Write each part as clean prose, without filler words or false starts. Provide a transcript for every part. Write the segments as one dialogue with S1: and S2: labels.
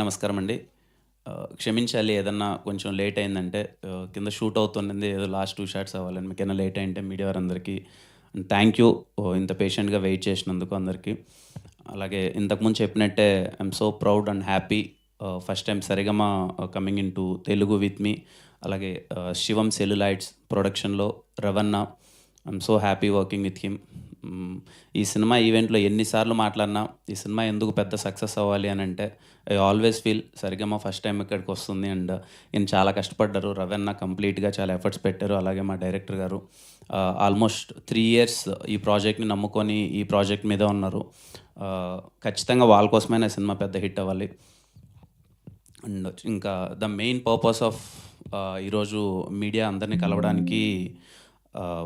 S1: నమస్కారం అండి. క్షమించాలి ఏదన్నా కొంచెం లేట్ అయిందంటే కింద షూట్ అవుతున్నది ఏదో లాస్ట్ 2 షాట్స్ అవ్వాలని. మీకేమైనా లేట్ అయింటే మీడియా వారందరికీ థ్యాంక్ యూ. ఇంత పేషెంట్‌గా వెయిట్ చేసినందుకు అందరికీ. అలాగే ఇంతకుముందు చెప్పినట్టే I'm so proud and happy. First time Saregama coming into Telugu with me. అలాగే శివం సెల్యులాయిడ్స్ ప్రొడక్షన్‌లో రవణ. I'm so happy working with him. ఈ సినిమా ఈవెంట్‌లో ఎన్ని సార్లు మాట్లాడినా ఈ సినిమా ఎందుకు పెద్ద సక్సెస్ అవ్వాలి అనంటే I always feel Saregama first time ఇక్కడికొస్తుంది అండ్ ఈయన చాలా కష్టపడ్డారు. రవణ కంప్లీట్‌గా చాలా ఎఫర్ట్స్ పెట్టారు. అలాగే మా డైరెక్టర్ గారు ఆల్మోస్ట్ 3 ఇయర్స్ ఈ ప్రాజెక్ట్‌ని నమ్ముకొని ఈ ప్రాజెక్ట్ మీద ఉన్నారు. ఖచ్చితంగా వాళ్ళ కోసమైనా సినిమా పెద్ద హిట్ అవ్వాలి. అండ్ ఇంకా ద మెయిన్ పర్పస్ ఆఫ్ ఈరోజు మీడియా అందరినీ కలవడానికి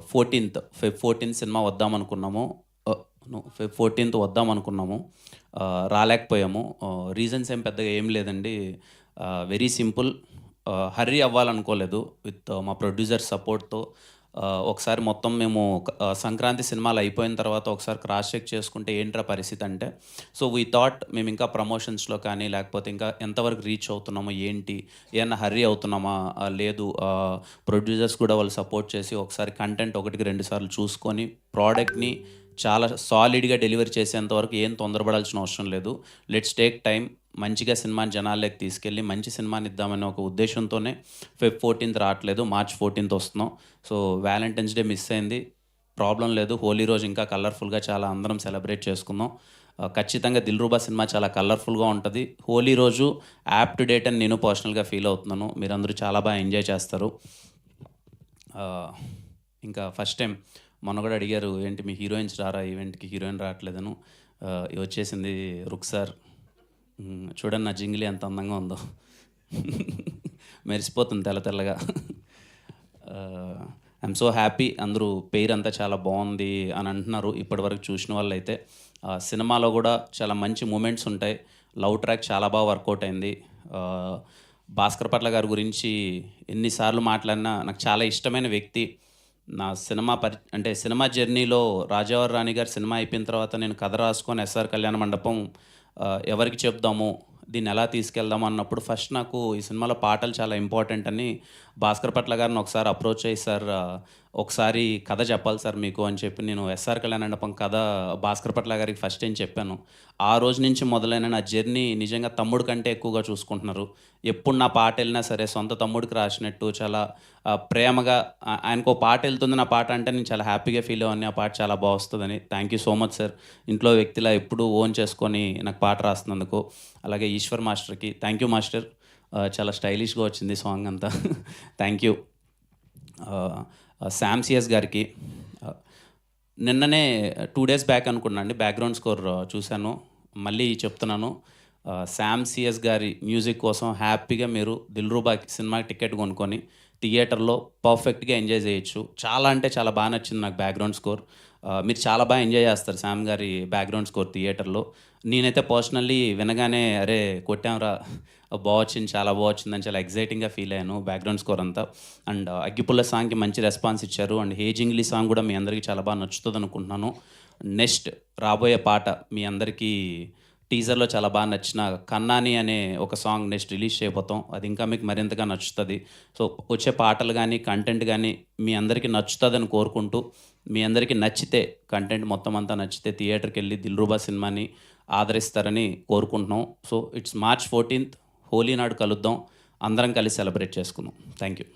S1: 14th ఫెబ్ 14 సినిమా వద్దామనుకున్నాము. ఫెబ్ 14 వద్దామనుకున్నాము. రాలేకపోయాము. రీజన్స్ ఏం పెద్దగా ఏం లేదండి. Very simple. హర్రీ అవ్వాలనుకోలేదు. విత్ మా ప్రొడ్యూసర్ సపోర్ట్‌తో ఒకసారి మొత్తం మేము సంక్రాంతి సినిమాలు అయిపోయిన తర్వాత ఒకసారి క్రాస్ చెక్ చేసుకుంటే ఏంట్రా పరిస్థితి అంటే, సో వీ థాట్ మేము ఇంకా ప్రమోషన్స్‌లో కానీ లేకపోతే ఇంకా ఎంతవరకు రీచ్ అవుతున్నామో ఏంటి, ఏమన్నా హర్రీ అవుతున్నామా లేదు, ప్రొడ్యూసర్స్ కూడా వాళ్ళు సపోర్ట్ చేసి ఒకసారి కంటెంట్ 1కి 2 సార్లు చూసుకొని ప్రోడక్ట్‌ని చాలా సాలిడ్‌గా డెలివరీ చేసేంత వరకు ఏం తొందరపడాల్సిన అవసరం లేదు. Let's take time. మంచిగా సినిమాని జనాల్లోకి తీసుకెళ్ళి మంచి సినిమాని ఇద్దామనే ఒక ఉద్దేశంతోనే ఫెబ్ 14 రావట్లేదు. మార్చ్ 14 వస్తున్నాం. సో వ్యాలంటైన్స్ డే మిస్ అయింది. ప్రాబ్లం లేదు. హోలీ రోజు ఇంకా కలర్ఫుల్‌గా చాలా అందరం సెలబ్రేట్ చేసుకుందాం. ఖచ్చితంగా 'దిల్‌రుబా' సినిమా చాలా కలర్ఫుల్‌గా ఉంటది. హోలీ రోజు యాప్ టు డేట్ అని నేను పర్సనల్‌గా ఫీల్ అవుతున్నాను. మీరందరూ చాలా బాగా ఎంజాయ్ చేస్తారు. ఇంకా ఫస్ట్ టైం మొన్న కూడా అడిగారు, ఏంటి మీ హీరోయిన్స్ రారా ఈవెంట్‌కి, హీరోయిన్ రావట్లేదను. వచ్చేసింది రుక్సార్. చూడండి నా జింగిలి ఎంత అందంగా ఉందో. మెరిసిపోతుంది తెల్ల తెల్లగా. I'm so happy. అందరూ పేరంతా చాలా బాగుంది అని అంటున్నారు ఇప్పటివరకు చూసిన వాళ్ళైతే. సినిమాలో కూడా చాలా మంచి మూమెంట్స్ ఉంటాయి. లవ్ ట్రాక్ చాలా బాగా వర్కౌట్ అయింది. భాస్కర్ పట్ల గారి గురించి ఎన్నిసార్లు మాట్లాడినా నాకు చాలా ఇష్టమైన వ్యక్తి. నా సినిమా అంటే సినిమా జర్నీలో రాజావారి రాణి గారి సినిమా అయిపోయిన తర్వాత నేను కథ రాసుకొని ఎస్ఆర్ కళ్యాణ మండపం ఎవరికి చెప్దాము, దీన్ని ఎలా తీసుకెళ్దాము అన్నప్పుడు ఫస్ట్ నాకు ఈ సినిమాలో పాటలు చాలా ఇంపార్టెంట్ అని భాస్కర్ పట్ల గారిని ఒకసారి అప్రోచ్ అయ్యి, సార్ ఒకసారి కథ చెప్పాలి సార్ మీకు అని చెప్పి నేను ఎస్ఆర్ కళ్యాణ మండపం కథ భాస్కర్ పట్ల గారికి ఫస్ట్ టైం చెప్పాను. ఆ రోజు నుంచి మొదలైన నా జర్నీ నిజంగా తమ్ముడు కంటే ఎక్కువగా చూసుకుంటున్నారు. ఎప్పుడు నా పాట వెళ్ళినా సరే సొంత తమ్ముడికి రాసినట్టు చాలా ప్రేమగా ఆయనకు పాట వెళ్తుంది నా పాట అంటే నేను చాలా హ్యాపీగా ఫీల్ అవ్వని, ఆ పాట చాలా బాగా వస్తుందని. Thank you so much sir. ఇంట్లో వ్యక్తిలా ఎప్పుడూ ఓన్ చేసుకొని నాకు పాట రాస్తున్నందుకు. అలాగే ఈశ్వర్ మాస్టర్కి థ్యాంక్ యూ మాస్టర్. చాలా స్టైలిష్గా వచ్చింది సాంగ్ అంతా. Thank you. శామ్ సిఎస్ గారికి నిన్ననే 2 డేస్ బ్యాక్ అనుకున్నాను అండి బ్యాక్గ్రౌండ్ స్కోర్ చూశాను. మళ్ళీ చెప్తున్నాను, శామ్ సిఎస్ గారి మ్యూజిక్ కోసం హ్యాపీగా మీరు 'దిల్‌రుబా'కి సినిమాకి టికెట్ కొనుక్కొని థియేటర్లో పర్ఫెక్ట్గా ఎంజాయ్ చేయొచ్చు. చాలా అంటే చాలా బాగా నచ్చింది నాకు బ్యాక్గ్రౌండ్ స్కోర్. మీరు చాలా బాగా ఎంజాయ్ చేస్తారు శామ్ గారి బ్యాక్గ్రౌండ్ స్కోర్ థియేటర్లో. నేనైతే పర్సనల్లీ వినగానే అరే కొట్టాంరా, బాగా వచ్చింది, చాలా బాగా వచ్చిందని చాలా ఎక్సైటింగ్గా ఫీల్ అయ్యాను బ్యాక్గ్రౌండ్ స్కోర్ అంతా. అండ్ అగ్గిపుల్ల సాంగ్కి మంచి రెస్పాన్స్ ఇచ్చారు. అండ్ హే జింగ్లీ సాంగ్ కూడా మీ అందరికీ చాలా బాగా నచ్చుతుంది అనుకుంటున్నాను. నెక్స్ట్ రాబోయే పాట మీ అందరికీ టీజర్లో చాలా బాగా నచ్చిన 'కన్నాని' అనే ఒక సాంగ్ నెక్స్ట్ రిలీజ్ చేయబోతాం. అది ఇంకా మీకు మరింతగా నచ్చుతుంది. సో వచ్చే పాటలు కానీ కంటెంట్ కానీ మీ అందరికీ నచ్చుతుందని కోరుకుంటూ, మీ అందరికీ నచ్చితే కంటెంట్ మొత్తం అంతా నచ్చితే థియేటర్కి వెళ్ళి 'దిల్‌రుబా' సినిమాని ఆదరిస్తారని కోరుకుంటున్నాం. సో ఇట్స్ మార్చ్ 14 హోలీ నాడు కలుద్దాం. అందరం కలిసి సెలబ్రేట్ చేసుకుందాం. Thank you.